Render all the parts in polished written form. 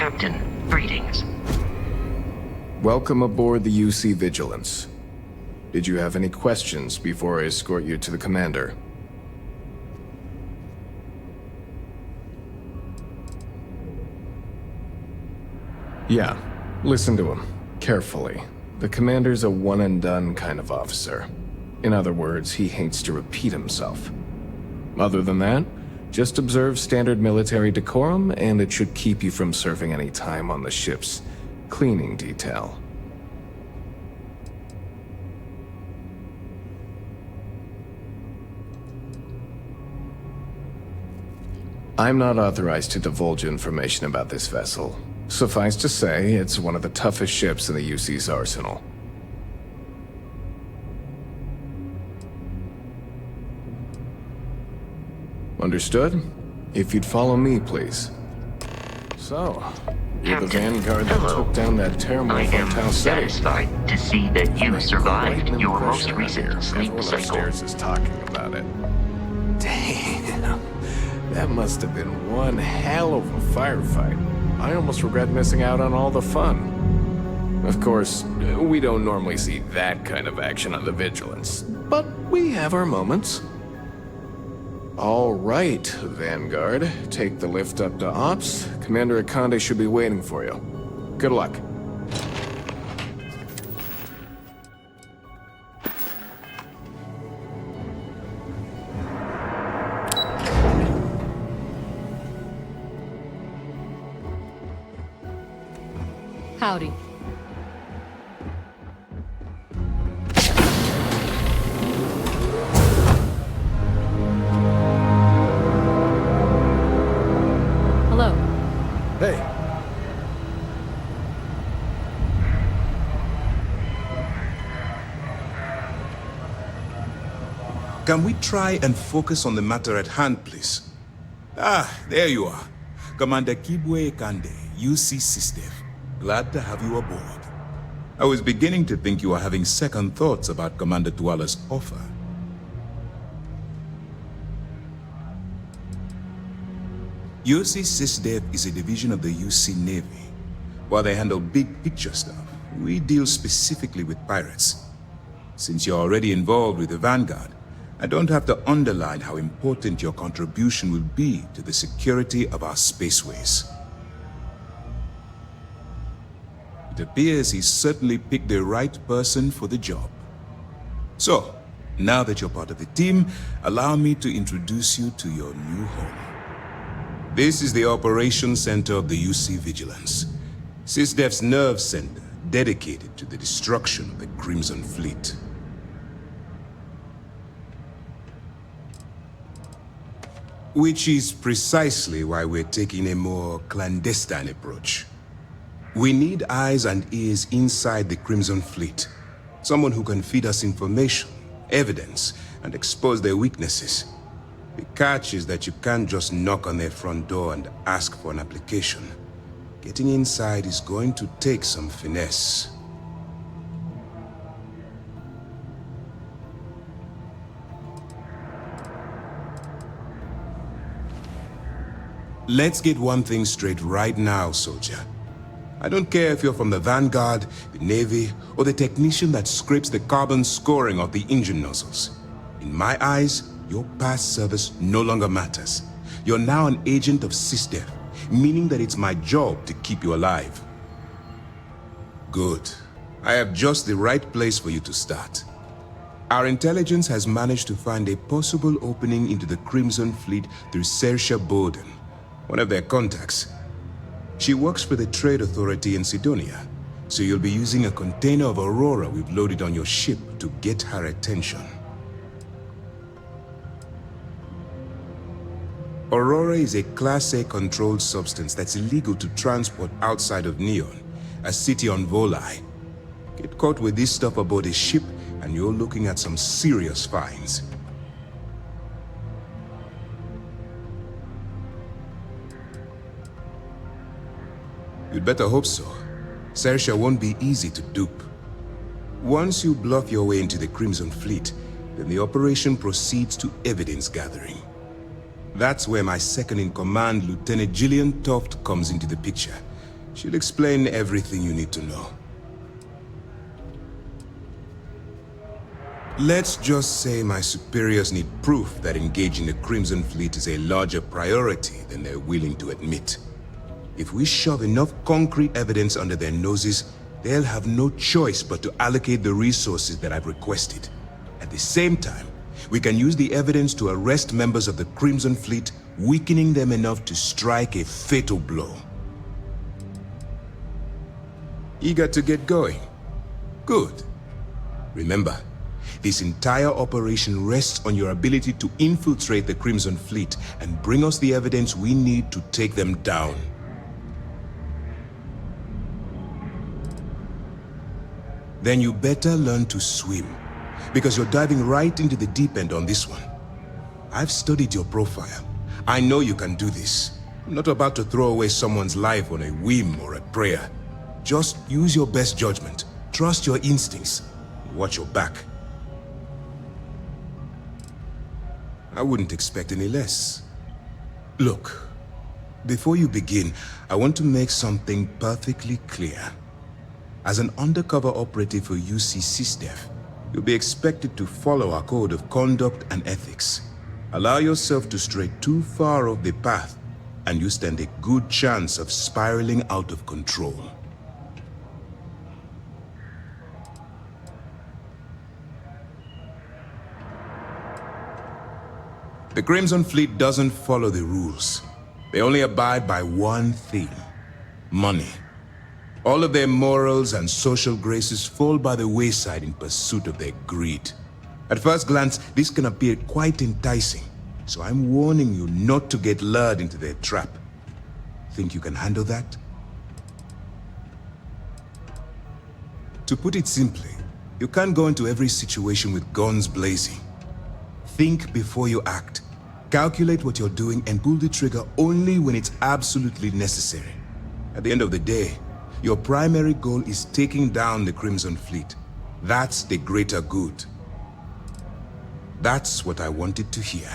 Captain, greetings. Welcome aboard the UC Vigilance. Did you have any questions before I escort you to the commander? Yeah, listen to him, carefully. The commander's a one-and-done kind of officer. In other words, he hates to repeat himself. Other than that, just observe standard military decorum, and it should keep you from serving any time on the ship's cleaning detail. I'm not authorized to divulge information about this vessel. Suffice to say, it's one of the toughest ships in the UC's arsenal. Understood? If you'd follow me, please. So, you're the vanguard that took down that terrible I am Tau City. satisfied to see that you survived Quite an your most impression recent here. sleep Everyone cycle. upstairs is talking about it. Damn, that must have been one hell of a firefight. I almost regret missing out on all the fun. Of course, we don't normally see that kind of action on the Vigilance, but we have our moments. All right, Vanguard. Take the lift up to Ops. Commander Akande should be waiting for you. Good luck. Howdy. Hello. Hey. Can we try and focus on the matter at hand, please? Ah, there you are. Commander Kibwe Kande, UC System. Glad to have you aboard. I was beginning to think you were having second thoughts about Commander Tuala's offer. UC SysDev is a division of the UC Navy. While they handle big picture stuff, we deal specifically with pirates. Since you're already involved with the Vanguard, I don't have to underline how important your contribution will be to the security of our spaceways. It appears he's certainly picked the right person for the job. So, now that you're part of the team, allow me to introduce you to your new home. This is the Operations Center of the UC Vigilance, SysDev's nerve center dedicated to the destruction of the Crimson Fleet. Which is precisely why we're taking a more clandestine approach. We need eyes and ears inside the Crimson Fleet. Someone who can feed us information, evidence, and expose their weaknesses. The catch is that you can't just knock on their front door and ask for an application. Getting inside is going to take some finesse. Let's get one thing straight right now, soldier. I don't care if you're from the Vanguard, the Navy, or the technician that scrapes the carbon scoring of the engine nozzles. In my eyes, your past service no longer matters. You're now an agent of SysDev, meaning that it's my job to keep you alive. Good. I have just the right place for you to start. Our intelligence has managed to find a possible opening into the Crimson Fleet through Saoirse Bowden, one of their contacts. She works for the Trade Authority in Sidonia, so you'll be using a container of Aurora we've loaded on your ship to get her attention. Aurora is a Class A controlled substance that's illegal to transport outside of Neon, a city on Volai. Get caught with this stuff aboard a ship, and you're looking at some serious fines. You'd better hope so. Saoirse won't be easy to dupe. Once you bluff your way into the Crimson Fleet, then the operation proceeds to evidence gathering. That's where my second-in-command, Lieutenant Gillian Toft, comes into the picture. She'll explain everything you need to know. Let's just say my superiors need proof that engaging the Crimson Fleet is a larger priority than they're willing to admit. If we shove enough concrete evidence under their noses, they'll have no choice but to allocate the resources that I've requested. At the same time, we can use the evidence to arrest members of the Crimson Fleet, weakening them enough to strike a fatal blow. Eager to get going? Good. Remember, this entire operation rests on your ability to infiltrate the Crimson Fleet and bring us the evidence we need to take them down. Then you better learn to swim, because you're diving right into the deep end on this one. I've studied your profile. I know you can do this. I'm not about to throw away someone's life on a whim or a prayer. Just use your best judgment. Trust your instincts. Watch your back. I wouldn't expect any less. Look, before you begin, I want to make something perfectly clear. As an undercover operative for UC SysDef, you'll be expected to follow our code of conduct and ethics. Allow yourself to stray too far off the path, and you stand a good chance of spiraling out of control. The Crimson Fleet doesn't follow the rules. They only abide by one thing: money. All of their morals and social graces fall by the wayside in pursuit of their greed. At first glance, this can appear quite enticing, so I'm warning you not to get lured into their trap. Think you can handle that? To put it simply, you can't go into every situation with guns blazing. Think before you act. Calculate what you're doing and pull the trigger only when it's absolutely necessary. At the end of the day, your primary goal is taking down the Crimson Fleet. That's the greater good. That's what I wanted to hear.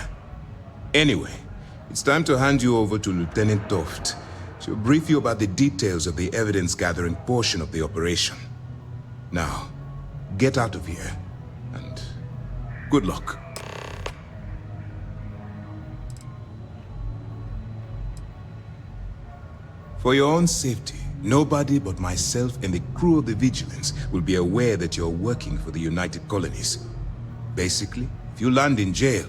Anyway, it's time to hand you over to Lieutenant Toft. She'll brief you about the details of the evidence-gathering portion of the operation. Now, get out of here, and good luck. For your own safety, nobody but myself and the crew of the Vigilance will be aware that you're working for the United Colonies. Basically, if you land in jail,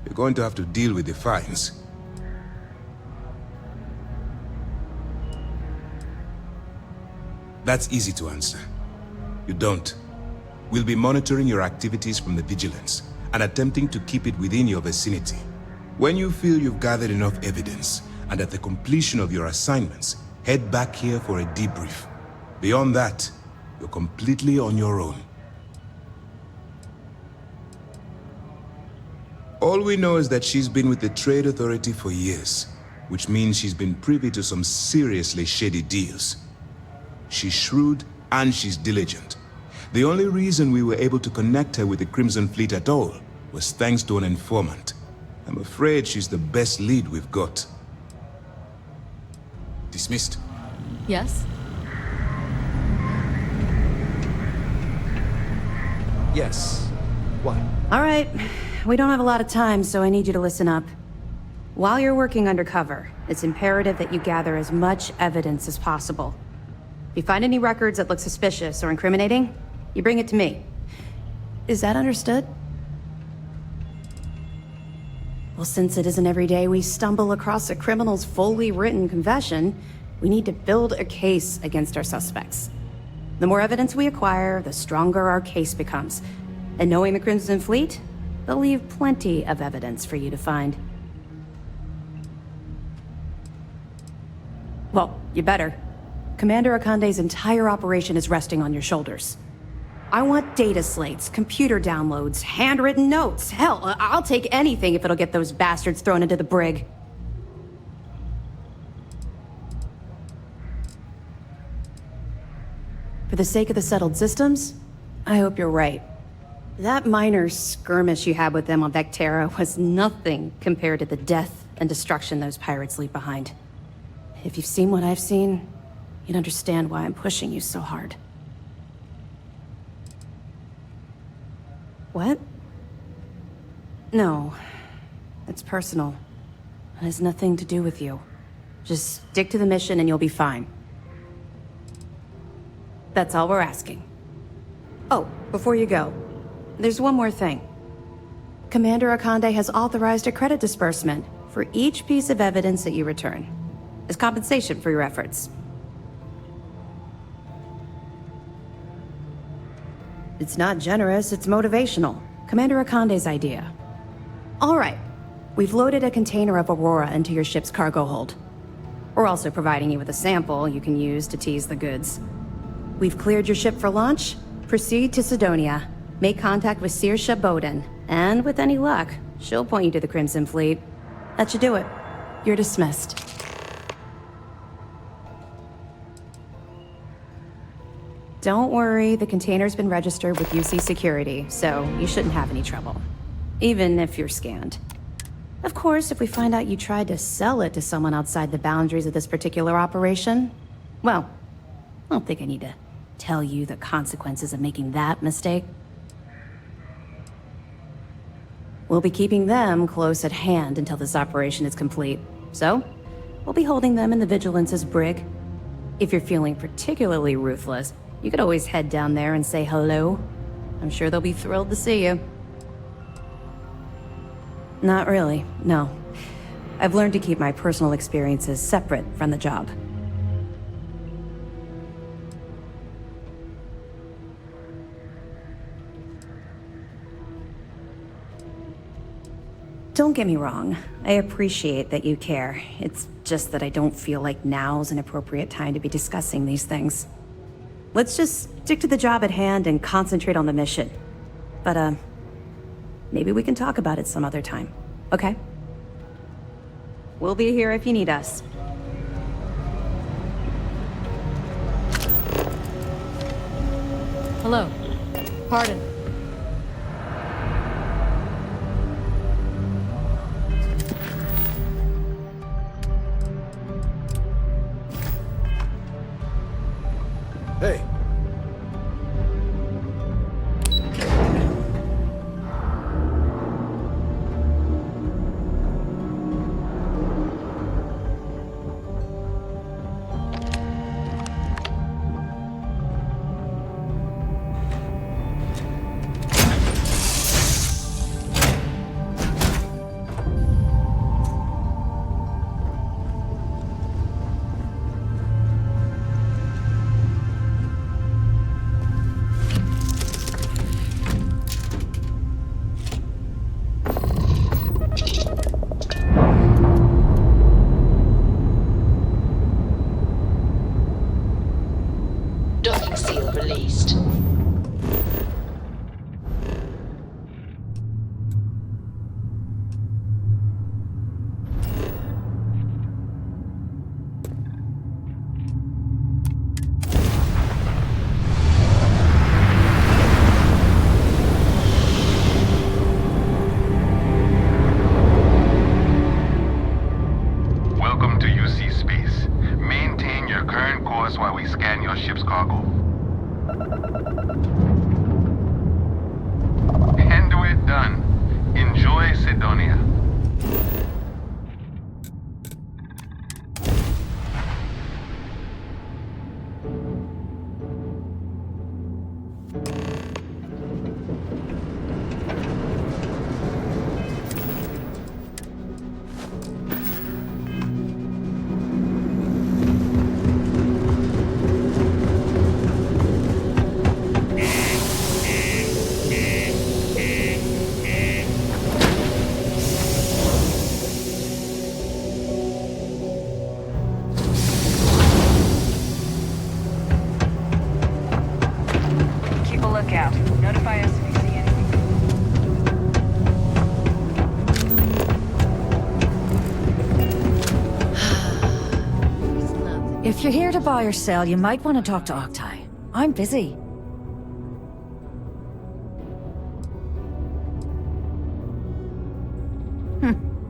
you're going to have to deal with the fines. That's easy to answer. You don't. We'll be monitoring your activities from the Vigilance and attempting to keep it within your vicinity. When you feel you've gathered enough evidence, and at the completion of your assignments, head back here for a debrief. Beyond that, you're completely on your own. All we know is that she's been with the Trade Authority for years, which means she's been privy to some seriously shady deals. She's shrewd and she's diligent. The only reason we were able to connect her with the Crimson Fleet at all was thanks to an informant. I'm afraid she's the best lead we've got. Dismissed. Yes? Yes. What? All right. We don't have a lot of time, so I need you to listen up. While you're working undercover, it's imperative that you gather as much evidence as possible. If you find any records that look suspicious or incriminating, you bring it to me. Is that understood? Well, since it isn't every day we stumble across a criminal's fully written confession, we need to build a case against our suspects. The more evidence we acquire, the stronger our case becomes. And knowing the Crimson Fleet, they'll leave plenty of evidence for you to find. Well, you better. Commander Akande's entire operation is resting on your shoulders. I want data slates, computer downloads, handwritten notes. Hell, I'll take anything if it'll get those bastards thrown into the brig. For the sake of the settled systems, I hope you're right. That minor skirmish you had with them on Vectera was nothing compared to the death and destruction those pirates leave behind. If you've seen what I've seen, you'd understand why I'm pushing you so hard. What? No. It's personal. It has nothing to do with you. Just stick to the mission and you'll be fine. That's all we're asking. Oh, before you go, there's one more thing. Commander Akande has authorized a credit disbursement for each piece of evidence that you return, as compensation for your efforts. It's not generous, it's motivational. Commander Akande's idea. All right. We've loaded a container of Aurora into your ship's cargo hold. We're also providing you with a sample you can use to tease the goods. We've cleared your ship for launch. Proceed to Sidonia. Make contact with Saoirse Bowden. And with any luck, she'll point you to the Crimson Fleet. That should do it. You're dismissed. Don't worry, the container's been registered with UC Security, so you shouldn't have any trouble. Even if you're scanned. Of course, if we find out you tried to sell it to someone outside the boundaries of this particular operation, well, I don't think I need to tell you the consequences of making that mistake. We'll be keeping them close at hand until this operation is complete. So, we'll be holding them in the Vigilance's brig. If you're feeling particularly ruthless, you could always head down there and say hello. I'm sure they'll be thrilled to see you. Not really, no. I've learned to keep my personal experiences separate from the job. Don't get me wrong. I appreciate that you care. It's just that I don't feel like now's an appropriate time to be discussing these things. Let's just stick to the job at hand and concentrate on the mission. But, maybe we can talk about it some other time, okay? We'll be here if you need us. Hello. Pardon. Hey. Docking seal released. Welcome to UC Space. Maintain your current course while we scan your ship's cargo. And we're done. Enjoy Sidonia. Keep a lookout. Notify us if you see anything. If you're here to buy or sell, you might want to talk to Octai. I'm busy.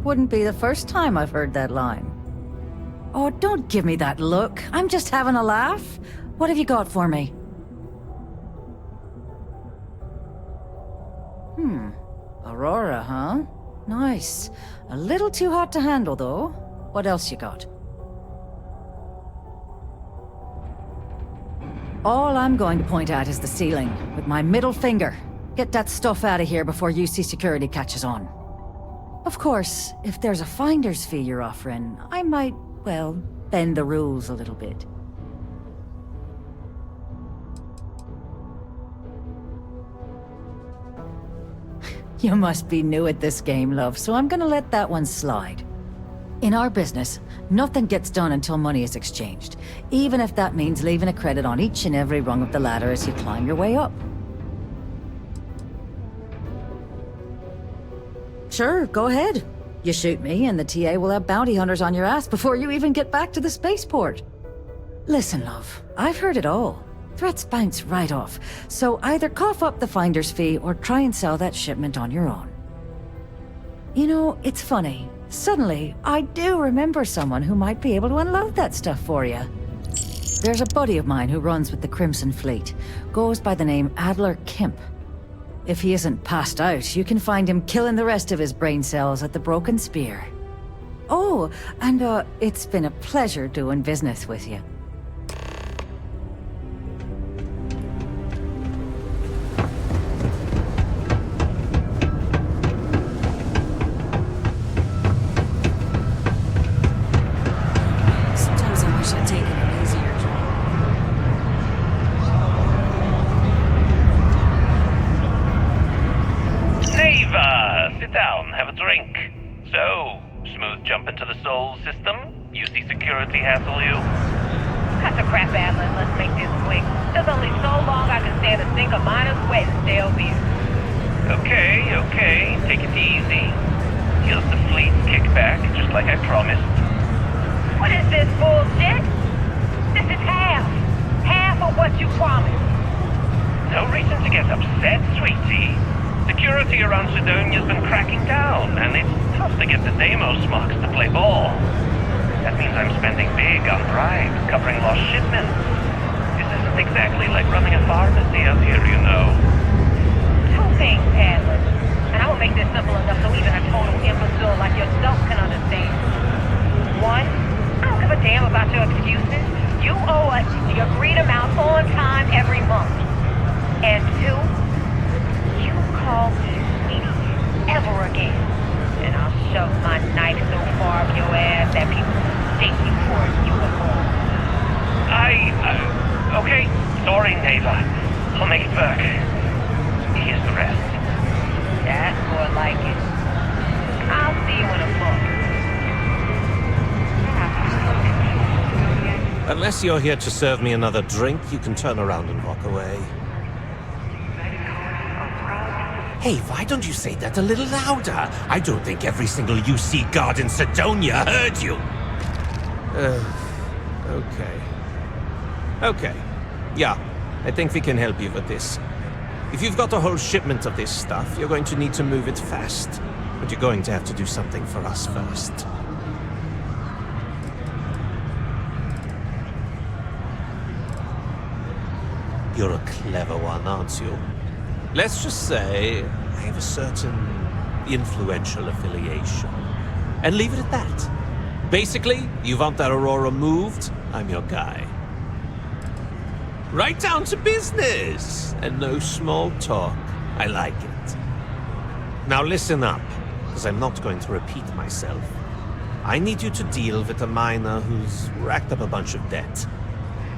Wouldn't be the first time I've heard that line. Oh, don't give me that look. I'm just having a laugh. What have you got for me? Aurora, huh? Nice. A little too hot to handle, though. What else you got? All I'm going to point at is the ceiling, with my middle finger. Get that stuff out of here before UC security catches on. Of course, if there's a finder's fee you're offering, I might, well, bend the rules a little bit. You must be new at this game, love, so I'm gonna let that one slide. In our business, nothing gets done until money is exchanged, even if that means leaving a credit on each and every rung of the ladder as you climb your way up. Sure, go ahead. You shoot me, and the TA will have bounty hunters on your ass before you even get back to the spaceport. Listen, love, I've heard it all. Threats bounce right off, so either cough up the finder's fee or try and sell that shipment on your own. You know, it's funny. Suddenly, I do remember someone who might be able to unload that stuff for you. There's a buddy of mine who runs with the Crimson Fleet. Goes by the name Adler Kemp. If he isn't passed out, you can find him killing the rest of his brain cells at the Broken Spear. Oh, and it's been a pleasure doing business with you. Sometimes I wish I'd taken it easier. Neva, sit down, have a drink. So, smooth jump into the Soul system? UC security hassle you? Cut the crap, Atlas. Let's make this quick. There's only so long I can stand a sink of minor sweat and stale beer. Okay, take it easy. Here's the fleet kickback, just like I promised. What is this bullshit? This is half. Half of what you promised. No reason to get upset, sweetie. Security around Sidonia's been cracking down, and it's tough to get the Deimos marks to play ball. That means I'm spending big on bribes, covering lost shipments. This isn't exactly like running a pharmacy out here, you know. Two things, Atlas. And I will make this simple enough so even a total imbecile like yourself can understand. One, I don't give a damn about your excuses. You owe us the agreed amount on time every month. And two, you call me sweetie ever again, and I'll shove my knife so far up your ass that people mistake you for a unicorn. Okay, sorry, Neva. I'll make it work. Here's the rest. That's more like it. I'll see you in a month. Unless you're here to serve me another drink, you can turn around and walk away. Hey, why don't you say that a little louder? I don't think every single UC guard in Sidonia heard you. Okay. Yeah, I think we can help you with this. If you've got a whole shipment of this stuff, you're going to need to move it fast. But you're going to have to do something for us first. You're a clever one, aren't you? Let's just say I have a certain influential affiliation. And leave it at that. Basically, you want that Aurora moved, I'm your guy. Right down to business! And no small talk. I like it. Now listen up, because I'm not going to repeat myself. I need you to deal with a miner who's racked up a bunch of debt.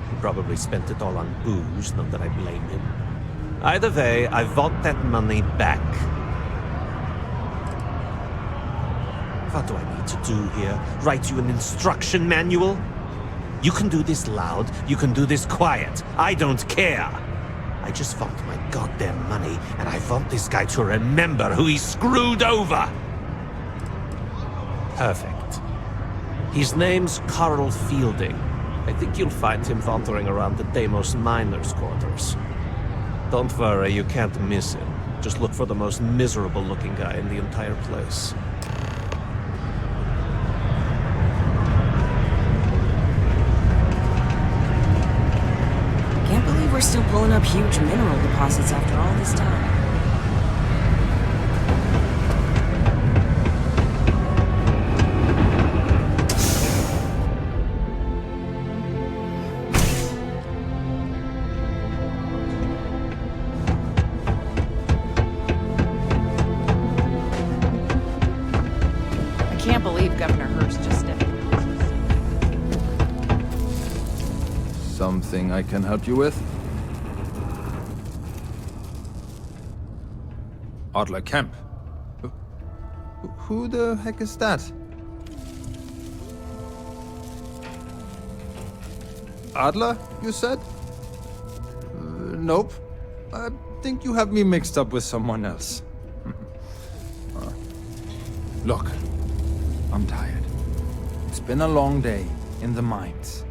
He probably spent it all on booze, not that I blame him. Either way, I want that money back. What do I need to do here? Write you an instruction manual? You can do this loud, you can do this quiet. I don't care. I just want my goddamn money, and I want this guy to remember who he screwed over. Perfect. His name's Carl Fielding. I think you'll find him wandering around the Deimos miners' quarters. Don't worry, you can't miss him. Just look for the most miserable-looking guy in the entire place. pulling up huge mineral deposits after all this time. I can't believe Governor Hurst just stepped in. Something I can help you with? Adler Kemp. Who the heck is that? Adler, you said? Nope. I think you have me mixed up with someone else. Look, I'm tired. It's been a long day in the mines.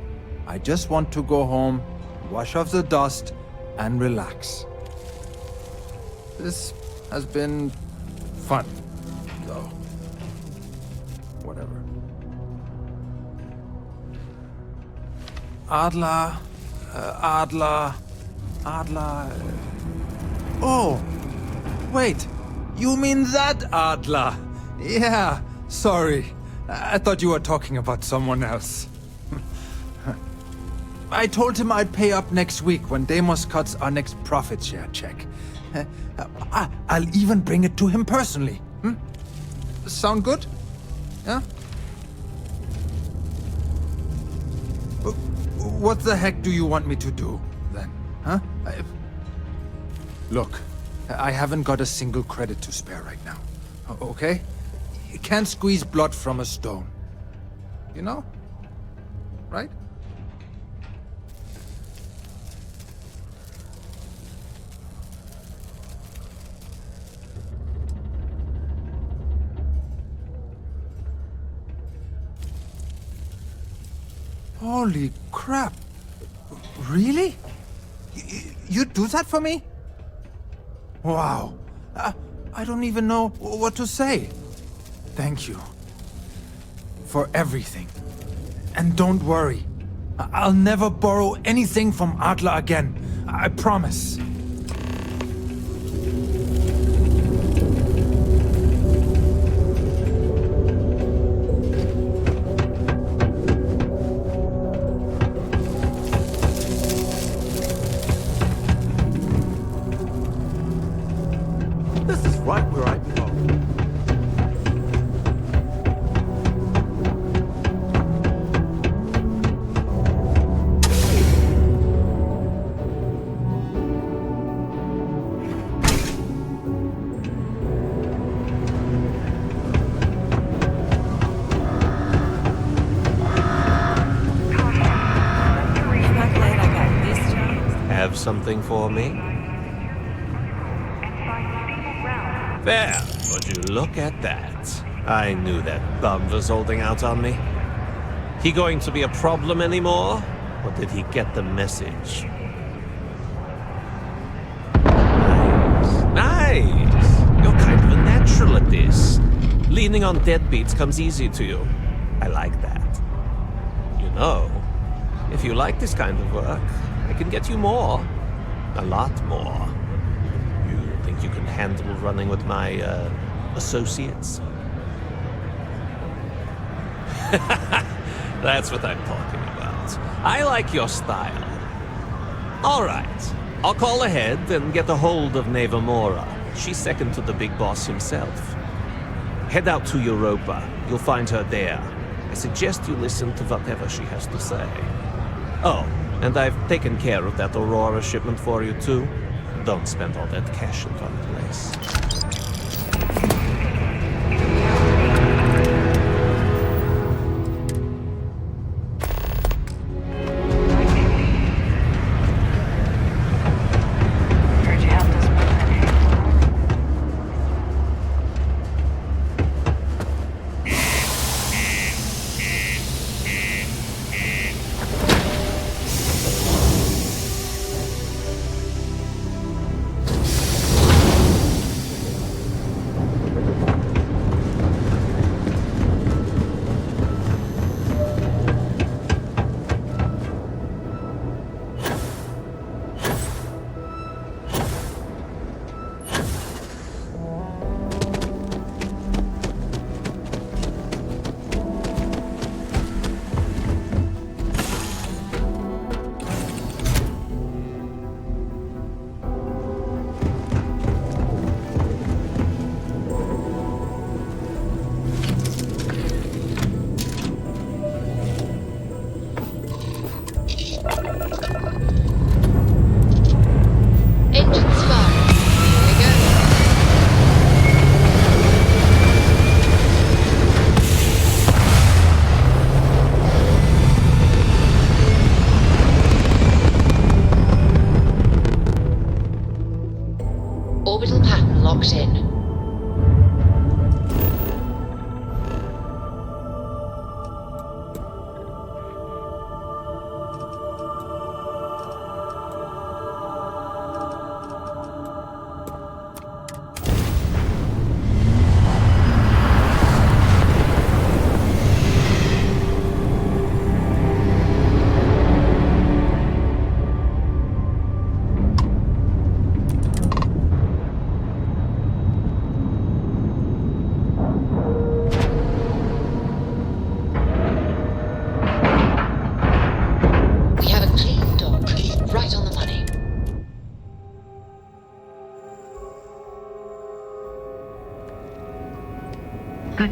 I just want to go home, wash off the dust, and relax. This has been fun, though. Whatever. Adler. Oh! Wait! You mean that Adler? Yeah, sorry. I thought you were talking about someone else. I told him I'd pay up next week when Deimos cuts our next profit share check. I'll even bring it to him personally. Sound good? Yeah? What the heck do you want me to do, then? Huh? Look, I haven't got a single credit to spare right now. Okay? You can't squeeze blood from a stone. You know? Right? Holy crap. Really? You'd do that for me? Wow. I don't even know what to say. Thank you. For everything. And don't worry. I'll never borrow anything from Adler again. I promise. Right where I belong. Have something for me? There, would you look at that? I knew that bum was holding out on me. He going to be a problem anymore? Or did he get the message? Nice! You're kind of a natural at this. Leaning on deadbeats comes easy to you. I like that. You know, if you like this kind of work, I can get you more. A lot more. You can handle running with my, associates? That's what I'm talking about. I like your style. All right. I'll call ahead and get a hold of Nevamora. She's second to the big boss himself. Head out to Europa. You'll find her there. I suggest you listen to whatever she has to say. Oh, and I've taken care of that Aurora shipment for you, too. Don't spend all that cash in one place.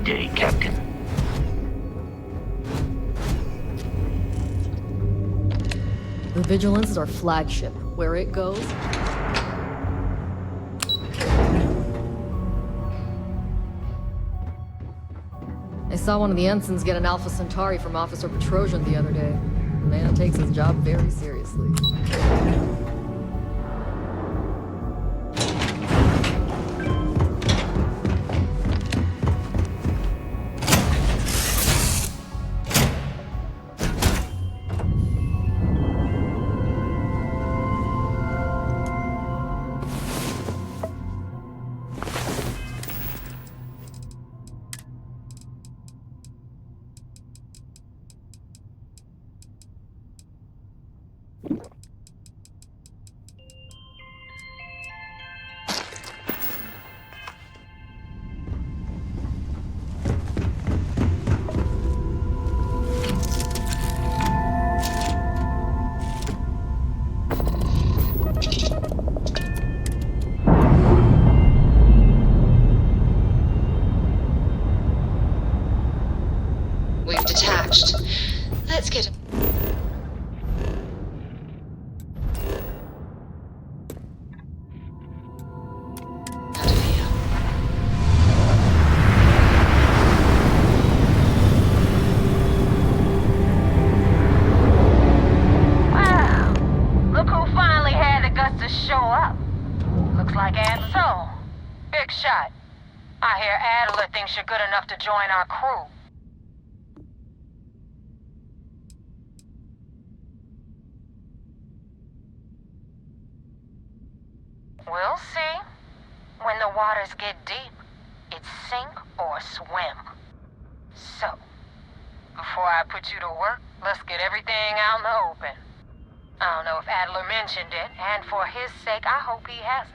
day, Captain. The Vigilance is our flagship. Where it goes... I saw one of the ensigns get an Alpha Centauri from Officer Petrosian the other day. The man takes his job very seriously. We've detached. Let's get... Wow. Look who finally had the guts to show up. Looks like Adler's own. Big shot. I hear Adler thinks you're good enough to join our crew. We'll see. When the waters get deep, it's sink or swim. So, before I put you to work, let's get everything out in the open. I don't know if Adler mentioned it, and for his sake, I hope he hasn't.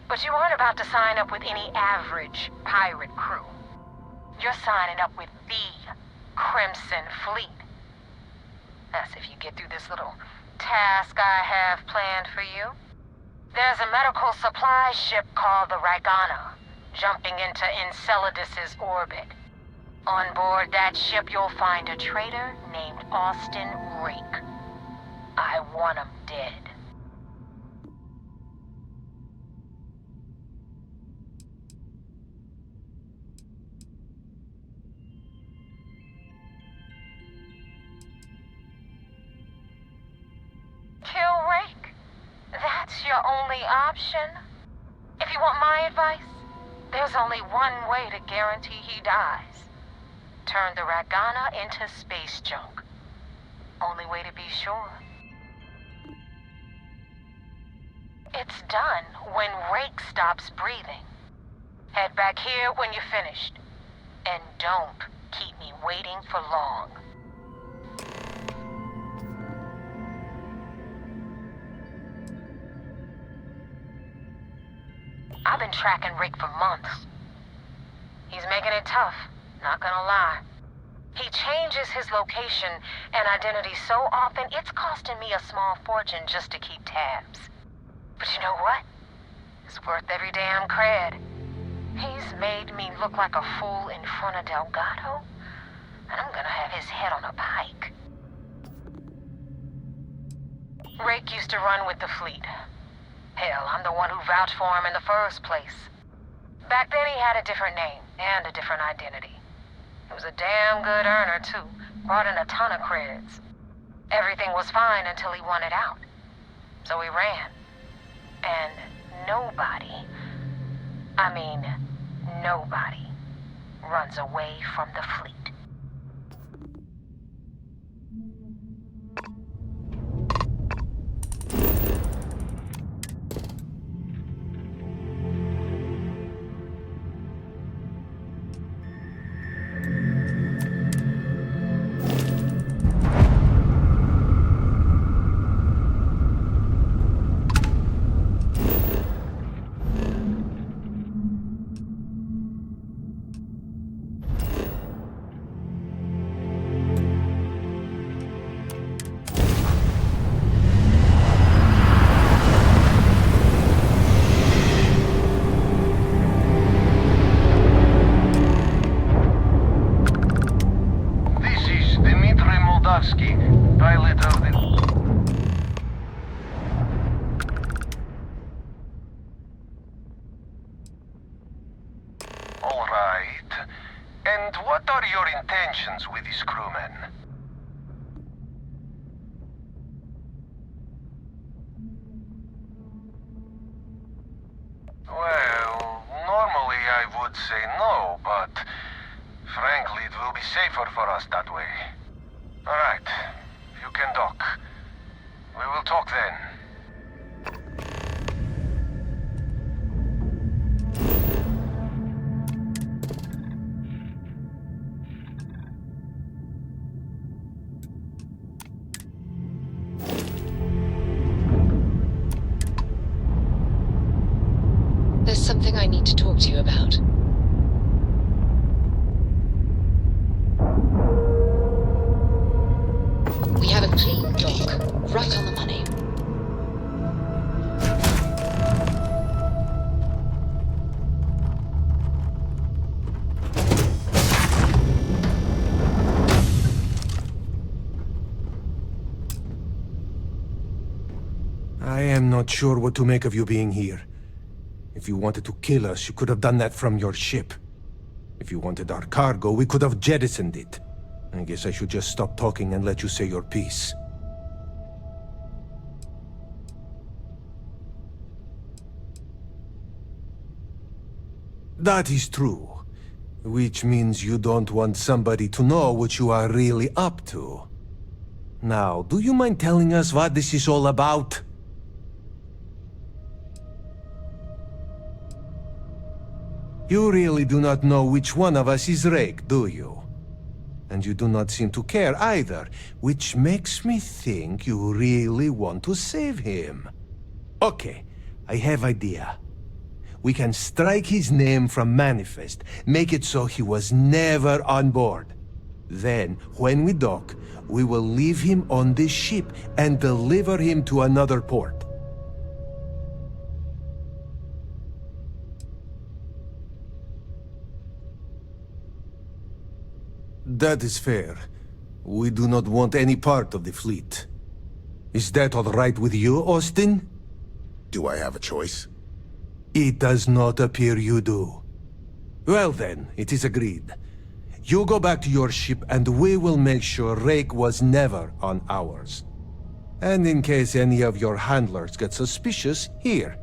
But you aren't about to sign up with any average pirate crew. You're signing up with the Crimson Fleet. That's if you get through this little task I have planned for you. There's a medical supply ship called the Ragana, jumping into Enceladus's orbit. On board that ship, you'll find a traitor named Austin Rook. I want him dead. Kill Rook? That's your only option? If you want my advice, there's only one way to guarantee he dies. Turn the Ragana into space junk. Only way to be sure. It's done when Rook stops breathing. Head back here when you're finished. And don't keep me waiting for long. I've been tracking Rook for months. He's making it tough, not gonna lie. He changes his location and identity so often, it's costing me a small fortune just to keep tabs. But you know what? It's worth every damn cred. He's made me look like a fool in front of Delgado, and I'm gonna have his head on a pike. Rook used to run with the fleet. Hell, I'm the one who vouched for him in the first place. Back then he had a different name and a different identity. He was a damn good earner, too. Brought in a ton of creds. Everything was fine until he wanted out. So he ran. And nobody, I mean, nobody, runs away from the fleet. Moldavsky, pilot of the... All right. And what are your intentions with these crewmen? Well, normally I would say no, but frankly it will be safer for us that way. Alright, you can dock. We will talk then. There's something I need to talk to you about. We have a clean dock, right on the money. I am not sure what to make of you being here. If you wanted to kill us, you could have done that from your ship. If you wanted our cargo, we could have jettisoned it. I guess I should just stop talking and let you say your piece. That is true. Which means you don't want somebody to know what you are really up to. Now, do you mind telling us what this is all about? You really do not know which one of us is Rake, do you? And you do not seem to care either, which makes me think you really want to save him. Okay, I have idea. We can strike his name from Manifest, make it so he was never on board. Then, when we dock, we will leave him on this ship and deliver him to another port. That is fair. We do not want any part of the fleet. Is that all right with you, Austin? Do I have a choice? It does not appear you do. Well then, it is agreed. You go back to your ship and we will make sure Rake was never on ours. And in case any of your handlers get suspicious, here.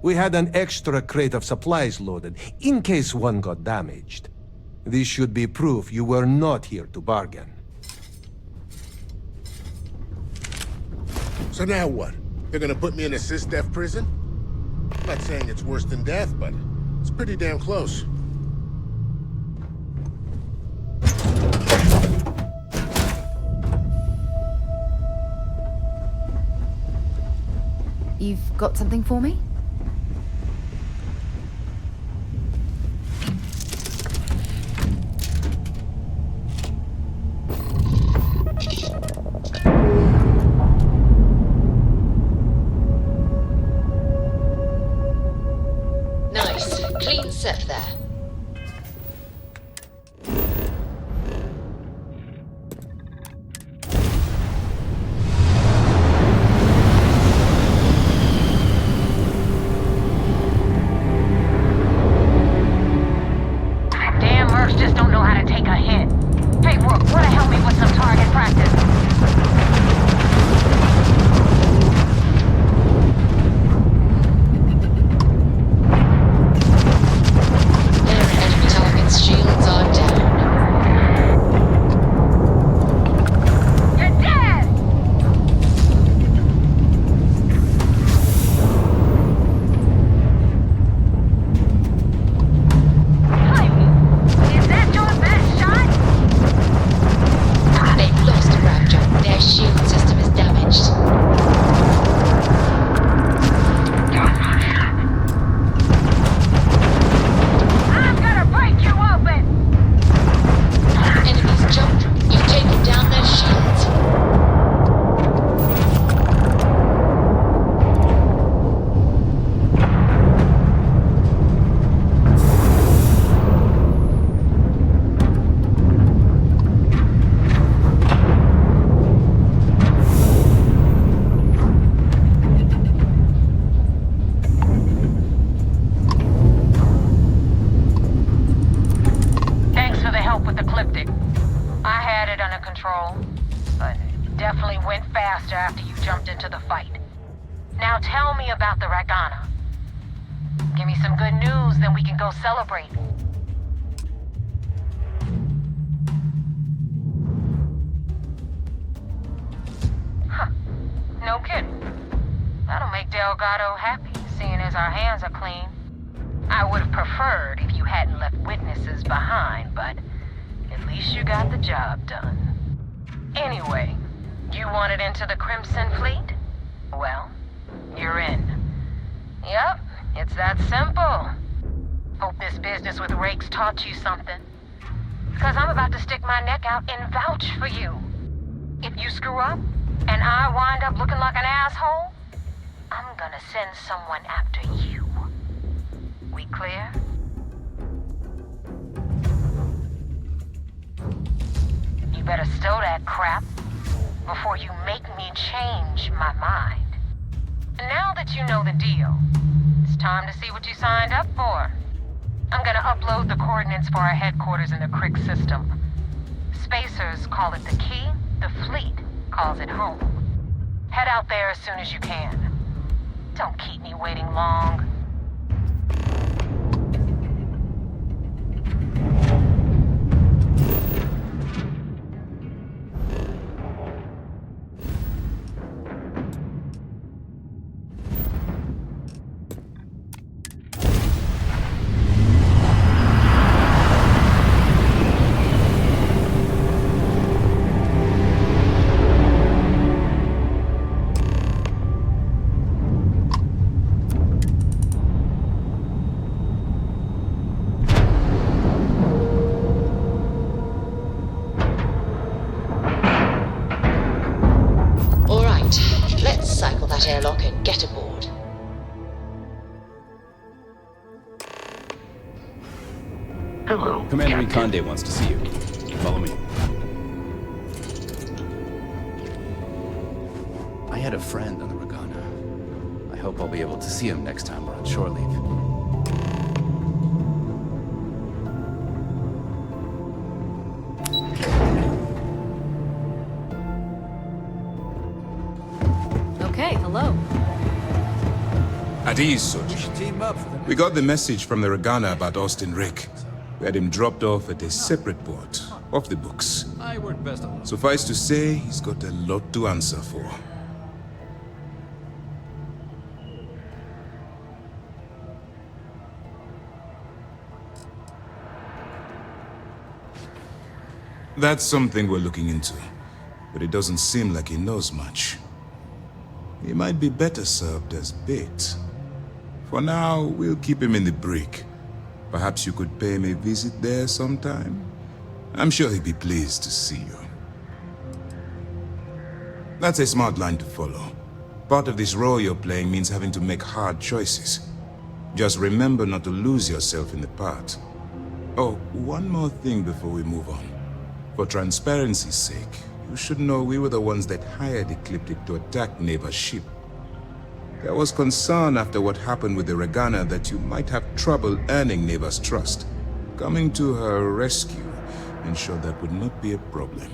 We had an extra crate of supplies loaded, in case one got damaged. This should be proof you were not here to bargain. So now what? They're gonna put me in a sys-def prison? I'm not saying it's worse than death, but it's pretty damn close. You've got something for me? Nice. Clean set there. under control, but it definitely went faster after you jumped into the fight. Now tell me about the Ragana. Give me some good news, then we can go celebrate. Huh. No kidding. That'll make Delgado happy, seeing as our hands are clean. I would have preferred if you hadn't left witnesses behind, but at least you got the job done. Anyway, you wanted into the Crimson Fleet? Well, you're in. Yep, it's that simple. Hope this business with Rakes taught you something. Because I'm about to stick my neck out and vouch for you. If you screw up, and I wind up looking like an asshole, I'm gonna send someone after you. We clear? You better stow that crap before you make me change my mind. And now that you know the deal, it's time to see what you signed up for. I'm gonna upload the coordinates for our headquarters in the Crick system. Spacers call it the key, the fleet calls it home. Head out there as soon as you can. Don't keep me waiting long. Airlock and get aboard. Hello, Commander Captain. Ikonde wants to see you. Follow me. I had a friend on the Ragana. I hope I'll be able to see him next time we're on shore leave. Okay, hello. At ease, Soji. We got the message from the Ragana about Austin Rick. We had him dropped off at a separate port, off the books. I work best on Suffice to say, he's got a lot to answer for. That's something we're looking into, but it doesn't seem like he knows much. He might be better served as bait. For now, we'll keep him in the brig. Perhaps you could pay him a visit there sometime? I'm sure he'd be pleased to see you. That's a smart line to follow. Part of this role you're playing means having to make hard choices. Just remember not to lose yourself in the part. Oh, one more thing before we move on. For transparency's sake, you should know we were the ones that hired Ecliptic to attack Neva's ship. There was concern after what happened with the Ragana that you might have trouble earning Neva's trust. Coming to her rescue ensured that would not be a problem.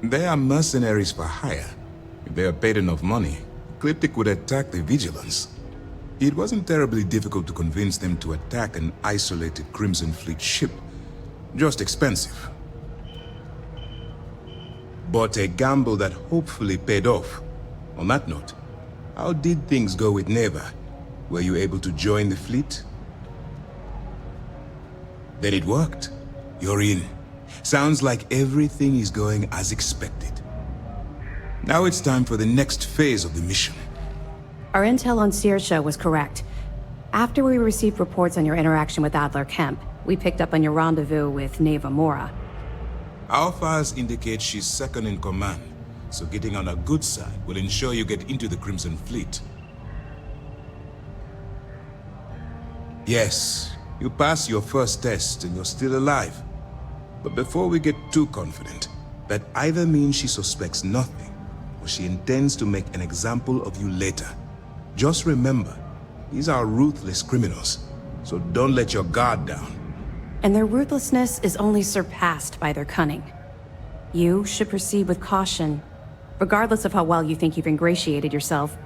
They are mercenaries for hire. If they are paid enough money, Ecliptic would attack the Vigilance. It wasn't terribly difficult to convince them to attack an isolated Crimson Fleet ship. Just expensive. But a gamble that hopefully paid off. On that note, how did things go with Neva? Were you able to join the fleet? Then it worked. You're in. Sounds like everything is going as expected. Now it's time for the next phase of the mission. Our intel on Saoirse was correct. After we received reports on your interaction with Adler Kemp, we picked up on your rendezvous with Neva Mora. Our files indicate she's second in command, so getting on her good side will ensure you get into the Crimson Fleet. Yes, you passed your first test and you're still alive. But before we get too confident, that either means she suspects nothing, or she intends to make an example of you later. Just remember, these are ruthless criminals, so don't let your guard down. and their ruthlessness is only surpassed by their cunning. You should proceed with caution, regardless of how well you think you've ingratiated yourself.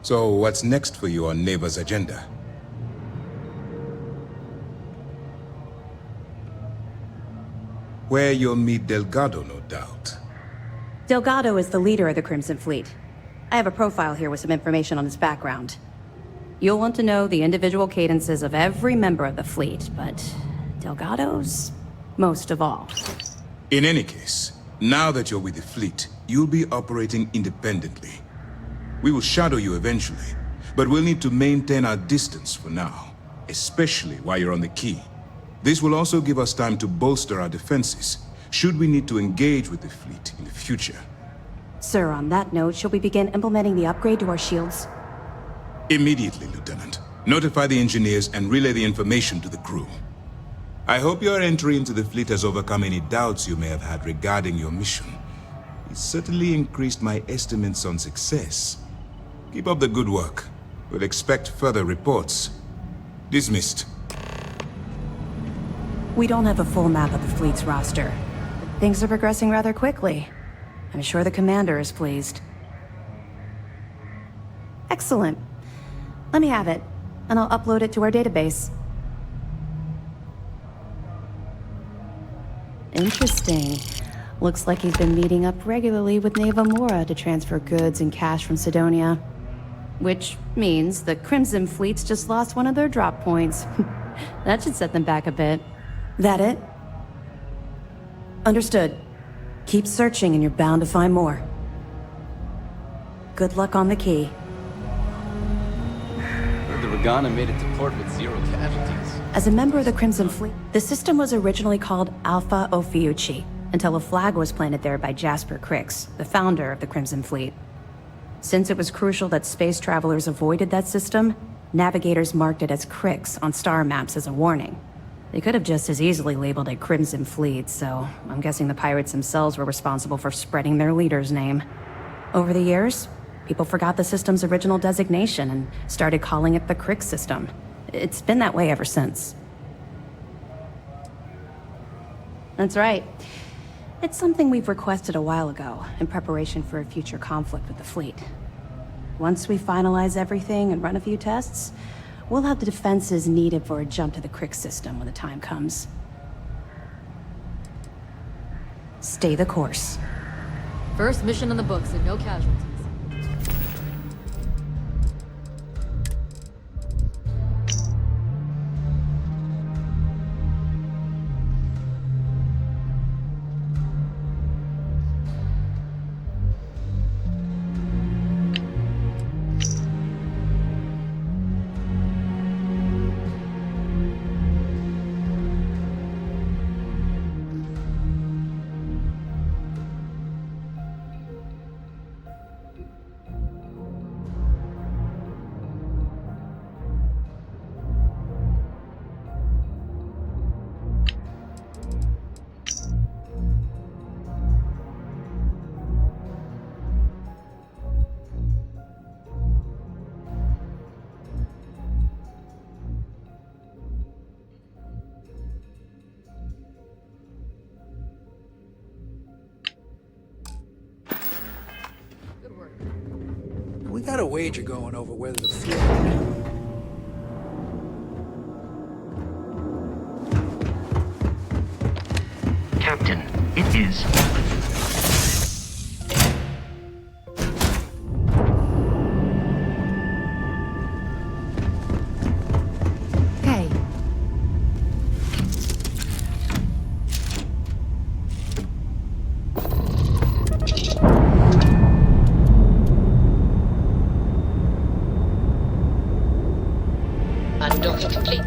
So what's next for you on Neva's agenda? Where you'll meet Delgado, no doubt. Delgado is the leader of the Crimson Fleet. I have a profile here with some information on his background. You'll want to know the individual cadences of every member of the fleet, but Delgado's most of all. In any case, now that you're with the fleet, you'll be operating independently. We will shadow you eventually, but we'll need to maintain our distance for now, especially while you're on the key. This will also give us time to bolster our defenses, should we need to engage with the fleet in the future. Sir, on that note, shall we begin implementing the upgrade to our shields? Immediately, Lieutenant. Notify the engineers and relay the information to the crew. I hope your entry into the fleet has overcome any doubts you may have had regarding your mission. It certainly increased my estimates on success. Keep up the good work. We'll expect further reports. Dismissed. We don't have a full map of the fleet's roster. Things are progressing rather quickly. I'm sure the commander is pleased. Excellent. Let me have it, and I'll upload it to our database. Interesting. Looks like he's been meeting up regularly with Neva Mora to transfer goods and cash from Sidonia. Which means the Crimson Fleet's just lost one of their drop points. That should set them back a bit. That it? Understood. Keep searching and you're bound to find more. Good luck on the key. The Regana made it to port with 0 casualties. As a member of the Crimson Fleet, the system was originally called Alpha Ophiuchi, until a flag was planted there by Jasper Crix, the founder of the Crimson Fleet. Since it was crucial that space travelers avoided that system, navigators marked it as Crix on star maps as a warning. They could have just as easily labeled it Crimson Fleet, so I'm guessing the pirates themselves were responsible for spreading their leader's name. Over the years, people forgot the system's original designation and started calling it the Crix system. It's been that way ever since. That's right. It's something we've requested a while ago, in preparation for a future conflict with the fleet. Once we finalize everything and run a few tests, we'll have the defenses needed for a jump to the Crix system when the time comes. Stay the course. First mission in the books and no casualties. We got a wager going over whether the fleet... Captain, it is. Hey. Undocking complete.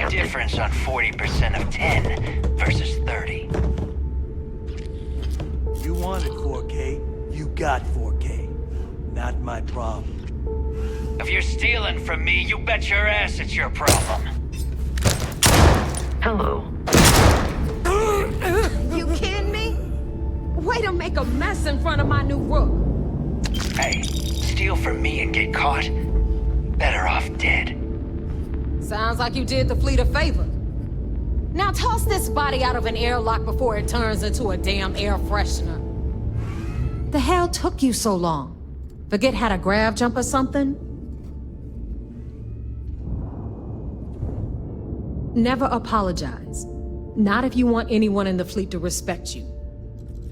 big difference on 40% of 10 versus 30. You wanted 4K, you got 4K. Not my problem. If you're stealing from me, you bet your ass it's your problem. Hello. You kidding me? Way to make a mess in front of my new Rook. Hey, steal from me and get caught? Better off dead. Sounds like you did the fleet a favor. Now toss this body out of an airlock before it turns into a damn air freshener. The hell took you so long? Forget how to grav jump or something? Never apologize. Not if you want anyone in the fleet to respect you.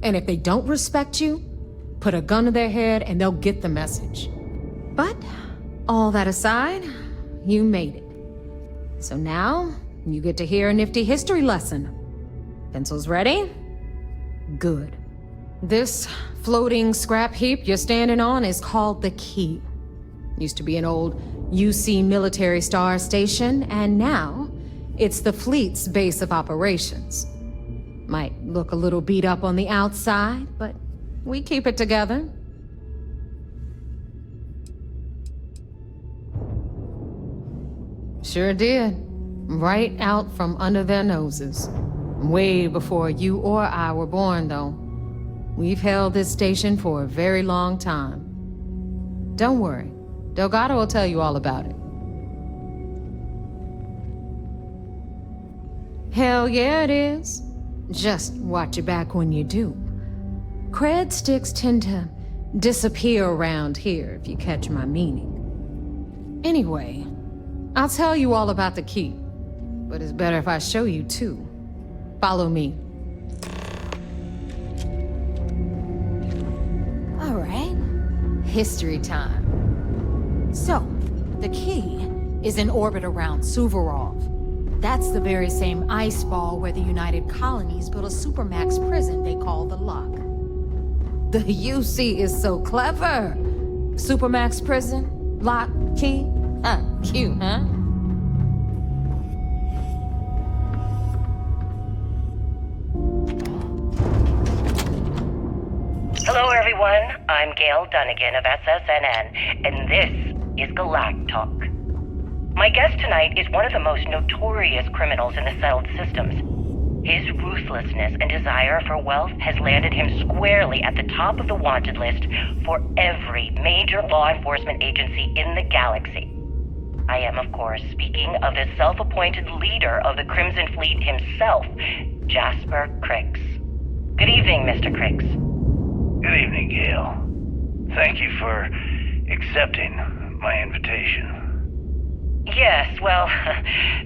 And if they don't respect you, put a gun to their head and they'll get the message. But, all that aside, you made it. So now, you get to hear a nifty history lesson. Pencils ready? Good. This floating scrap heap you're standing on is called the Key. Used to be an old UC military star station, and now it's the fleet's base of operations. Might look a little beat up on the outside, but we keep it together. Sure did. Right out from under their noses. Way before you or I were born, though. We've held this station for a very long time. Don't worry. Delgado will tell you all about it. Hell yeah, it is. Just watch your back when you do. Cred sticks tend to disappear around here, if you catch my meaning. Anyway, I'll tell you all about the Key, but it's better if I show you too. Follow me. All right, history time. So, the Key is in orbit around Suvorov. That's the very same ice ball where the United Colonies built a supermax prison they call the Lock. The UC is so clever. Supermax prison, Lock, Key. Cute, huh? Hello, everyone. I'm Gail Dunnigan of SSNN, and this is Galactic Talk. My guest tonight is one of the most notorious criminals in the settled systems. His ruthlessness and desire for wealth has landed him squarely at the top of the wanted list for every major law enforcement agency in the galaxy. I am, of course, speaking of the self-appointed leader of the Crimson Fleet himself, Jasper Crix. Good evening, Mr. Crix. Good evening, Gail. Thank you for accepting my invitation. Yes, well,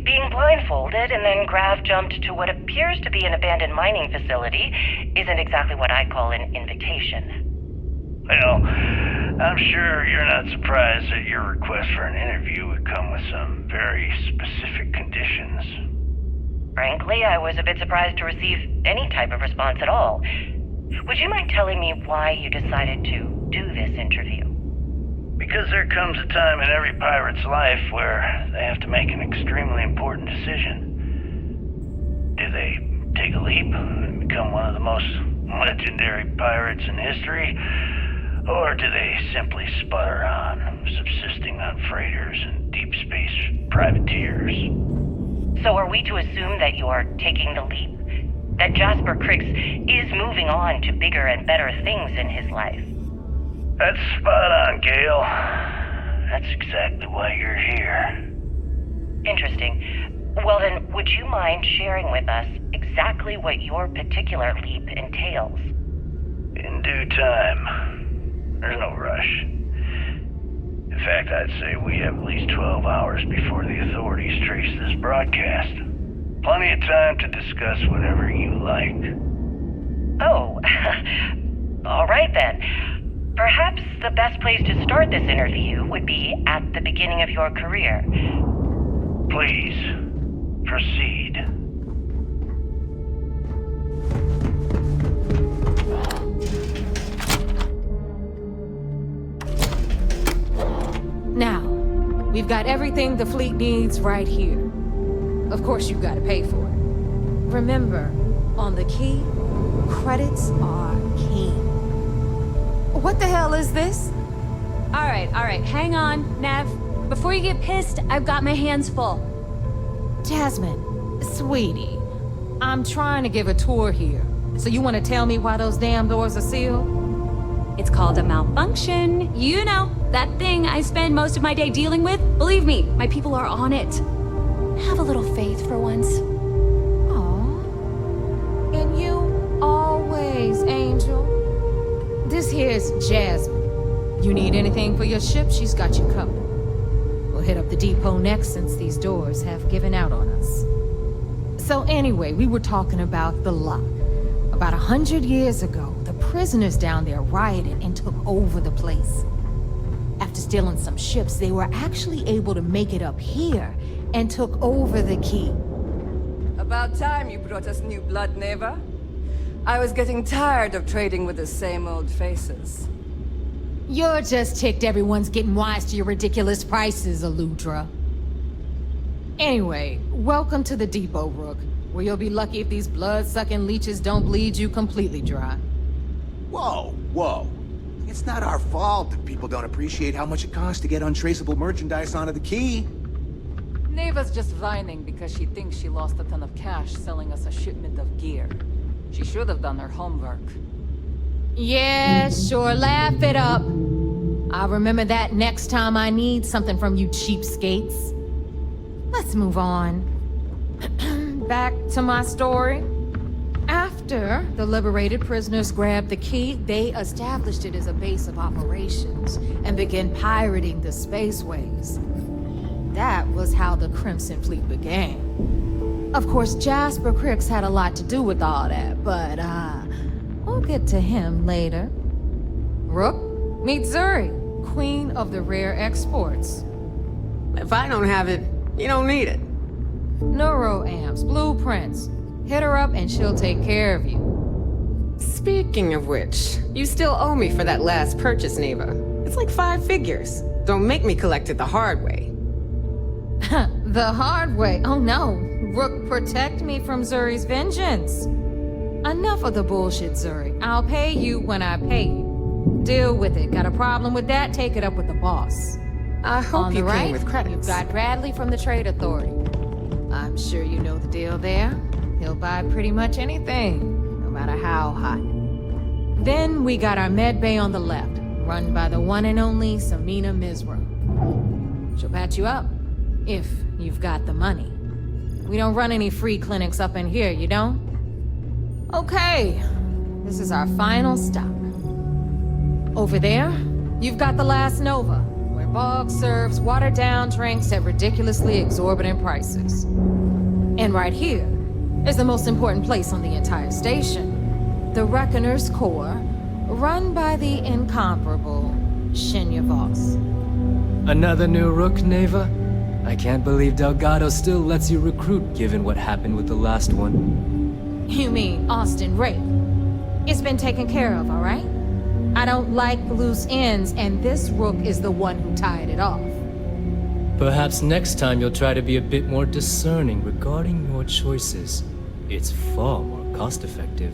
being blindfolded and then grav jumped to what appears to be an abandoned mining facility isn't exactly what I call an invitation. Well, I'm sure you're not surprised that your request for an interview would come with some very specific conditions. Frankly, I was a bit surprised to receive any type of response at all. Would you mind telling me why you decided to do this interview? Because there comes a time in every pirate's life where they have to make an extremely important decision. Do they take a leap and become one of the most legendary pirates in history? Or do they simply sputter on, subsisting on freighters and deep space privateers? So are we to assume that you are taking the leap? That Jasper Crix is moving on to bigger and better things in his life? That's spot on, Gail. That's exactly why you're here. Interesting. Well then, would you mind sharing with us exactly what your particular leap entails? In due time. There's no rush. In fact, I'd say we have at least 12 hours before the authorities trace this broadcast. Plenty of time to discuss whatever you like. Oh, all right then. Perhaps the best place to start this interview would be at the beginning of your career. Please, proceed. Now, we've got everything the fleet needs right here. of course you gotta pay for it. Remember, on the key, credits are king. What the hell is this? Alright, hang on, Nev. Before you get pissed, I've got my hands full. Jasmine, sweetie, I'm trying to give a tour here. So you want to tell me why those damn doors are sealed? It's called a malfunction. You know, that thing I spend most of my day dealing with. Believe me, my people are on it. Have a little faith for once. Aw. And you always, Angel. This here's Jasmine. You need anything for your ship, she's got you covered. We'll hit up the depot next since these doors have given out on us. So anyway, we were talking about the lock. About 100 years ago, the prisoners down there rioted and took over the place. After stealing some ships, they were actually able to make it up here and took over the key. About time you brought us new blood, Neva. I was getting tired of trading with the same old faces. You're just ticked everyone's getting wise to your ridiculous prices, Aludra. Anyway, welcome to the depot, Rook, where you'll be lucky if these blood-sucking leeches don't bleed you completely dry. Whoa. It's not our fault that people don't appreciate how much it costs to get untraceable merchandise onto the key. Neva's just whining because she thinks she lost a ton of cash selling us a shipment of gear. She should have done her homework. Yeah, sure, laugh it up. I'll remember that next time I need something from you cheapskates. Let's move on. Back to my story. After the liberated prisoners grabbed the key, they established it as a base of operations and began pirating the spaceways. That was how the Crimson Fleet began. Of course, Jasper Cricks had a lot to do with all that, but we'll get to him later. Rook, meet Zuri, queen of the rare exports. If I don't have it, you don't need it. Neuroamps, blueprints. Hit her up and she'll take care of you. Speaking of which, you still owe me for that last purchase, Neva. It's like 5 figures. Don't make me collect it the hard way. The hard way? Oh no. Rook, protect me from Zuri's vengeance. Enough of the bullshit, Zuri. I'll pay you when I pay you. Deal with it. Got a problem with that? Take it up with the boss. I hope you came with credits. You've got Bradley from the Trade Authority. I'm sure you know the deal there. He'll buy pretty much anything, no matter how hot. Then we got our med bay on the left, run by the one and only Samina Mizra. She'll patch you up, if you've got the money. We don't run any free clinics up in here, you don't? Okay, this is our final stop. Over there, you've got the Last Nova, where Bog serves watered-down drinks at ridiculously exorbitant prices. And right here is the most important place on the entire station, the Reckoner's Core, run by the incomparable Shinya Voss. Another new Rook, Neva? I can't believe Delgado still lets you recruit given what happened with the last one. You mean Austin Ray? It's been taken care of, all right? I don't like loose ends, and this Rook is the one who tied it off. Perhaps next time you'll try to be a bit more discerning regarding your choices. It's far more cost-effective.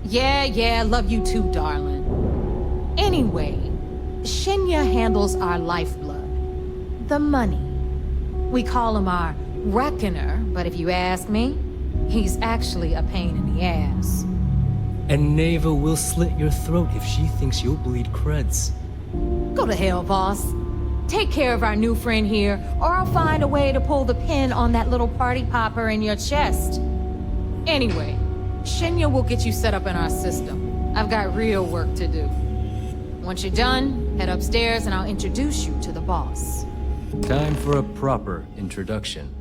Yeah, love you too, darling. Anyway, Shinya handles our lifeblood. The money. We call him our Reckoner, but if you ask me, he's actually a pain in the ass. And Neva will slit your throat if she thinks you'll bleed creds. Go to hell, boss. Take care of our new friend here, or I'll find a way to pull the pin on that little party popper in your chest. Anyway, Shinya will get you set up in our system. I've got real work to do. Once you're done, head upstairs and I'll introduce you to the boss. Time for a proper introduction.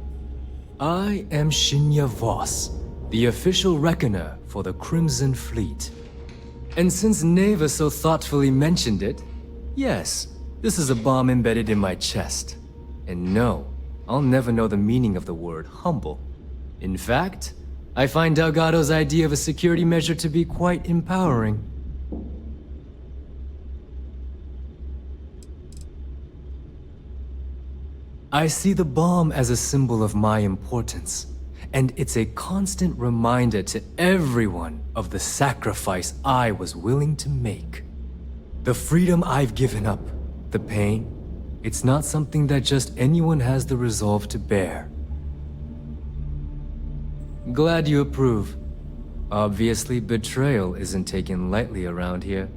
I am Shinya Voss, the official Reckoner for the Crimson Fleet. And since Neva so thoughtfully mentioned it, yes, this is a bomb embedded in my chest. And no, I'll never know the meaning of the word humble. In fact, I find Delgado's idea of a security measure to be quite empowering. I see the bomb as a symbol of my importance, and it's a constant reminder to everyone of the sacrifice I was willing to make. The freedom I've given up, the pain, it's not something that just anyone has the resolve to bear. Glad you approve. Obviously, betrayal isn't taken lightly around here.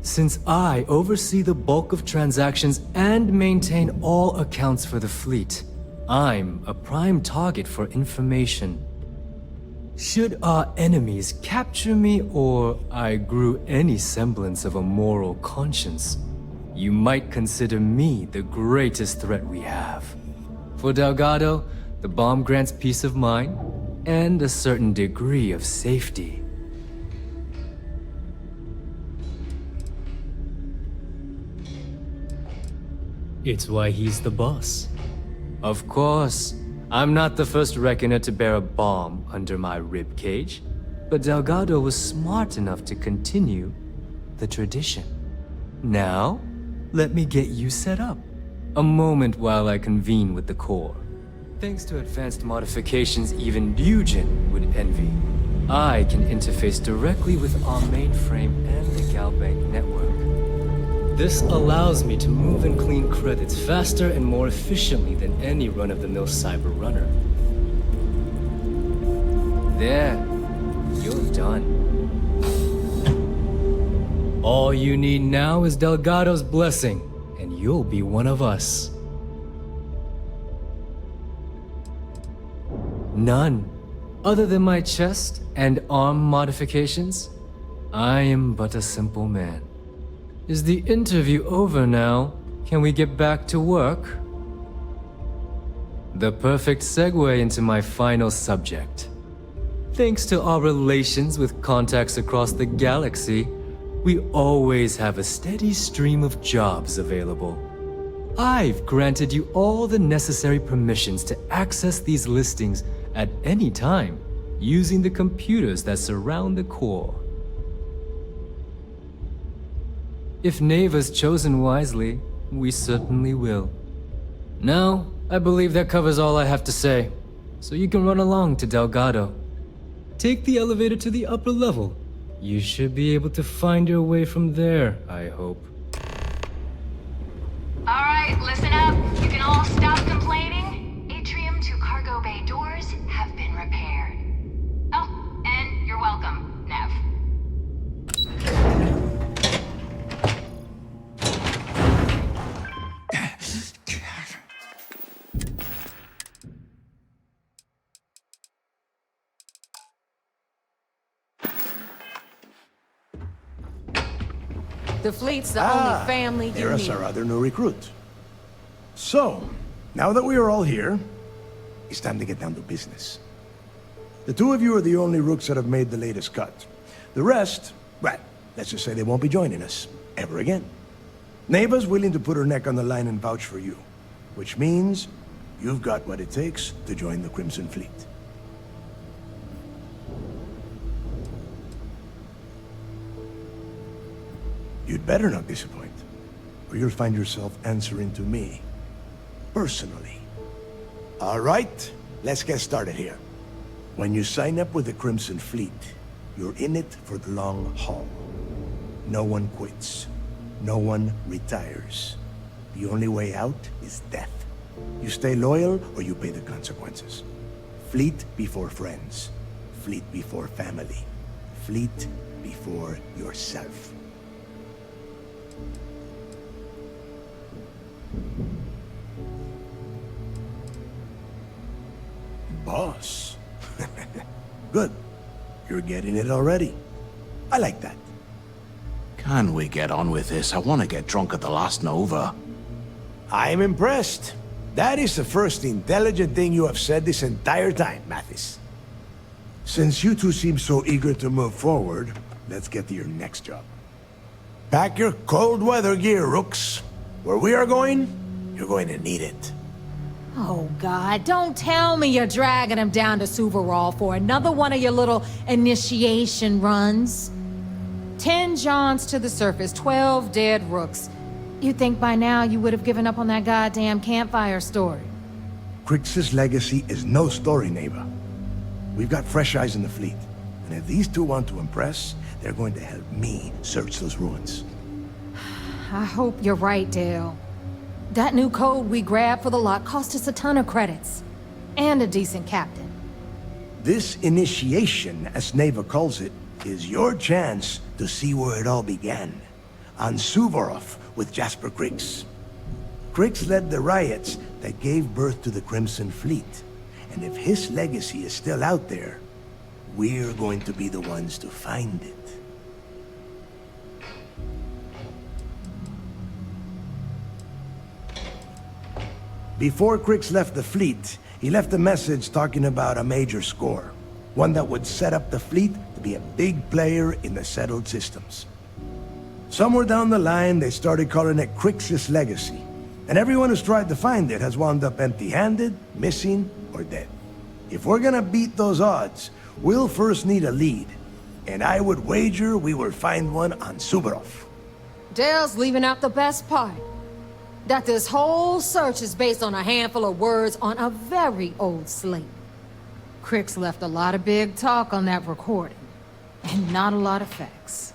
Since I oversee the bulk of transactions and maintain all accounts for the fleet, I'm a prime target for information. Should our enemies capture me or I grew any semblance of a moral conscience, you might consider me the greatest threat we have. For Delgado, the bomb grants peace of mind and a certain degree of safety. It's why he's the boss. Of course, I'm not the first reckoner to bear a bomb under my ribcage, but Delgado was smart enough to continue the tradition. Now, let me get you set up. A moment while I convene with the core. Thanks to advanced modifications even Eugen would envy, I can interface directly with our mainframe and the Galbank network. This allows me to move and clean credits faster and more efficiently than any run-of-the-mill cyber runner. There, you're done. All you need now is Delgado's blessing, and you'll be one of us. None. Other than my chest and arm modifications, I am but a simple man. Is the interview over now? Can we get back to work? The perfect segue into my final subject. Thanks to our relations with contacts across the galaxy, we always have a steady stream of jobs available. I've granted you all the necessary permissions to access these listings at any time, using the computers that surround the core. If Neva's chosen wisely, we certainly will. Now, I believe that covers all I have to say, so you can run along to Delgado. Take the elevator to the upper level. You should be able to find your way from there, I hope. Alright, listen up. You can all stop complaining. Atrium to cargo bay doors have been repaired. Oh, and you're welcome, Nev. The fleet's the only family you there's need. our other new recruit. So, now that we are all here, it's time to get down to business. The two of you are the only Rooks that have made the latest cut. The rest, well, let's just say they won't be joining us, ever again. Neva's willing to put her neck on the line and vouch for you, which means you've got what it takes to join the Crimson Fleet. You'd better not disappoint, or you'll find yourself answering to me, personally. All right, let's get started here. When you sign up with the Crimson Fleet, you're in it for the long haul. No one quits. No one retires. The only way out is death. You stay loyal, or you pay the consequences. Fleet before friends. Fleet before family. Fleet before yourself. Boss. Good. You're getting it already. I like that. Can we get on with this? I want to get drunk at the last Nova. I'm impressed. That is the first intelligent thing you have said this entire time, Mathis. Since you two seem so eager to move forward, let's get to your next job. Pack your cold weather gear, Rooks. Where we are going, you're going to need it. Oh, God, don't tell me you're dragging him down to Suvarall for another one of your little initiation runs. 10 Johns to the surface, 12 dead Rooks. You'd think by now you would have given up on that goddamn campfire story. Crix's legacy is no story, Neva. We've got fresh eyes in the fleet. And if these two want to impress, they're going to help me search those ruins. I hope you're right, Dale. That new code we grabbed for the lot cost us a ton of credits. And a decent captain. This initiation, as Neva calls it, is your chance to see where it all began. On Suvorov with Jasper Crix. Crix led the riots that gave birth to the Crimson Fleet. And if his legacy is still out there, we're going to be the ones to find it. Before Crix left the fleet, he left a message talking about a major score. One that would set up the fleet to be a big player in the settled systems. Somewhere down the line, they started calling it Crix's legacy. And everyone who's tried to find it has wound up empty-handed, missing, or dead. If we're gonna beat those odds, we'll first need a lead. And I would wager we will find one on Suvorov. Dale's leaving out the best part. That this whole search is based on a handful of words on a very old slate. Crix left a lot of big talk on that recording, and not a lot of facts.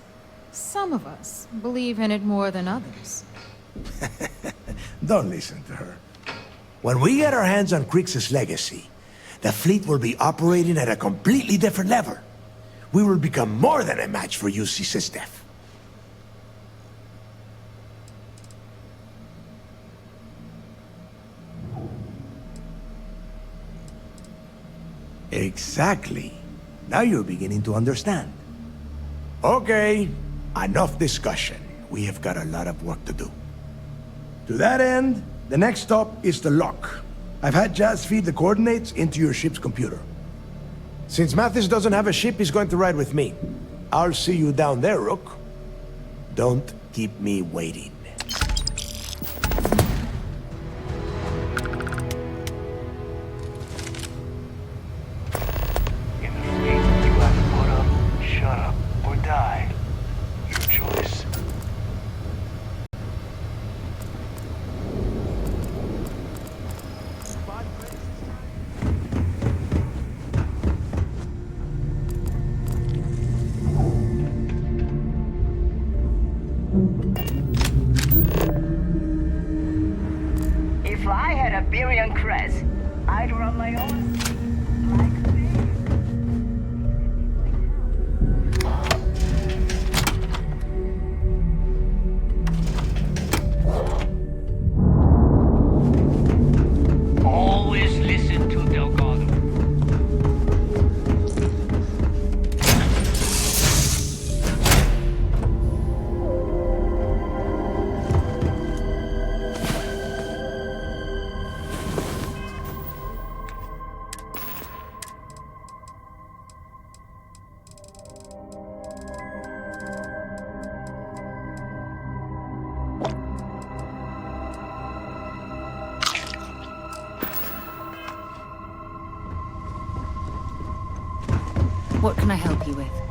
Some of us believe in it more than others. Don't listen to her. When we get our hands on Crix's legacy, the fleet will be operating at a completely different level. We will become more than a match for UC Sysdef. Exactly. Now you're beginning to understand. Okay, enough discussion. We have got a lot of work to do. To that end, the next stop is the lock. I've had Jazz feed the coordinates into your ship's computer. Since Mathis doesn't have a ship, he's going to ride with me. I'll see you down there, Rook. Don't keep me waiting. Shut up or die. Your choice. If I had a Birion crest, I'd run my own. Always listen to Delgado. What can I help you with?